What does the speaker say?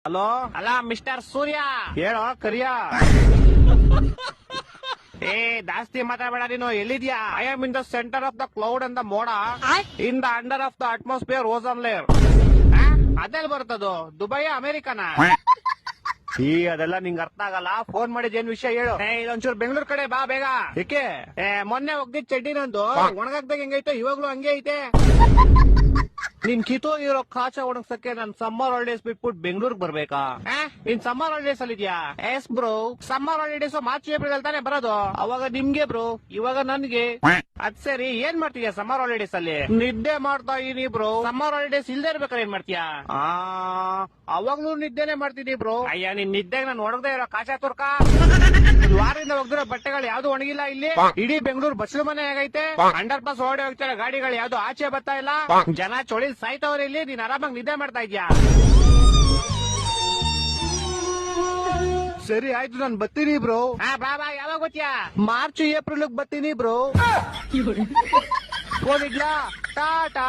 Hello, ಅಲ್ಲ mister ಸೂರ್ಯ. ಹೇಳೋ ಕರಿಯ. ಏ ಜಾಸ್ತಿ ಮಾತಾಡಬೇಡ ನೀನು. ಎಲ್ಲಿದ್ಯಾ? I am in the centre of the cloud and the ಮೋಡ, in the under of the atmosphere ozone layer. ಅದೆಲ್ಲಿ ಬರ್ತದು? ದುಬೈ ಅಮೆರಿಕನ? ಈ ಅದೆಲ್ಲ ನಿಂಗೆ ಅರ್ಥ ಆಗಲ್ಲ. ಫೋನ್ ಮಾಡಿದ್ ಏನ್ ವಿಷಯ ಹೇಳು. ಇದೊಂಚೂರು ಬೆಂಗಳೂರು ಕಡೆ ಬಾ ಬೇಗ. ಏಕೆ? ಮೊನ್ನೆ ಹೋಗ್ದಿದ್ ಚಡ್ಡಿ ನಂದು ಒಣಗಾಕ್ದಾಗ ಹೆಂಗೈತೆ ಇವಾಗ್ಲೂ ಹಂಗೆ ಐತೆ. ನಿನ್ ಕಿತ್ತೋಗಿರೋ ಕಾಚ ಒಣಗ್ಸಕ್ಕೆ ನಾನ್ ಸಮ್ಮರ್ ಹಾಲಿಡೇಸ್ ಬಿಟ್ಬಿಟ್ಟು ಬೆಂಗಳೂರಿಗೆ ಬರ್ಬೇಕಾ? ನೀನ್ ಸಮ್ಮರ್ ಹಾಲಿಡೇಸ್ ಅಲ್ಲಿ ಇದೆಯಾ? S bro. Summer holidays March April ಅಲ್ಲಿ ತಾನೇ ಬರೋದು. ಅವಾಗ ನಿಮ್ಗೆ ಬ್ರೋ, ಇವಾಗ ನನ್ಗೆ. ಅದ್ ಸರಿ, ಏನ್ ಮಾಡ್ತೀಯಾ ಸಮ್ಮರ್ ಹಾಲಿಡೇಸ್ ಅಲ್ಲಿ? ನಿದ್ದೆ ಮಾಡ್ತಾ ಇದೀನಿ ಬ್ರೋ. ಸಮ್ಮರ್ ಹಾಲಿಡೇಸ್ ಇಲ್ದೇ ಇರ್ಬೇಕಾದ್ರೆ ಏನ್ ಮಾಡ್ತೀಯಾ? ಅವಾಗ್ಲೂ ನಿದ್ದೆನೆ ಮಾಡ್ತೀನಿ ಬ್ರೋ. ಅಯ್ಯ, ನಿನ್ ನಿದ್ದೆಗೆ ನಾನು ಒಣಗದೆ ಇರೋ ಕಾಚಾ ತುರ್ಕ. ವಾರದಿಂದ ಒಗ್ದಿರೋ ಬಟ್ಟೆಗಳು ಯಾವ್ದು ಒಣಗಿಲ್ಲ ಇಲ್ಲಿ. ಇಡೀ ಬೆಂಗಳೂರು ಬಸ್ಲು ಮನೆ ಆಗೈತೆ. ಅಂಡರ್ ಪಾಸ್ ಓಡಿ ಹೋಗ್ತಾರೆ ಗಾಡಿಗಳು, ಯಾವ್ದು ಆಚೆ ಬರ್ತಾ ಇಲ್ಲ. ಜನ ಚೊಳಿ ಸಾಯ್ತವ್ರೆ ಇಲ್ಲಿ. ನೀನ್ ಆರಾಮಾಗಿ ನಿದ್ದೆ ಮಾಡ್ತಾ ಇದ್ಯಾ? ಸರಿ ಆಯ್ತು, ನಾನ್ ಬರ್ತೀನಿ ಬ್ರೋ. ಬಾ ಬಾ. ಯಾವಾಗ ಗೊತ್ತೀಯಾ? ಮಾರ್ಚ್ ಏಪ್ರಿಲ್ ಬರ್ತೀನಿ ಬ್ರೋ. ಹೋಗಿದ್ಲಾ? ಟಾಟಾ.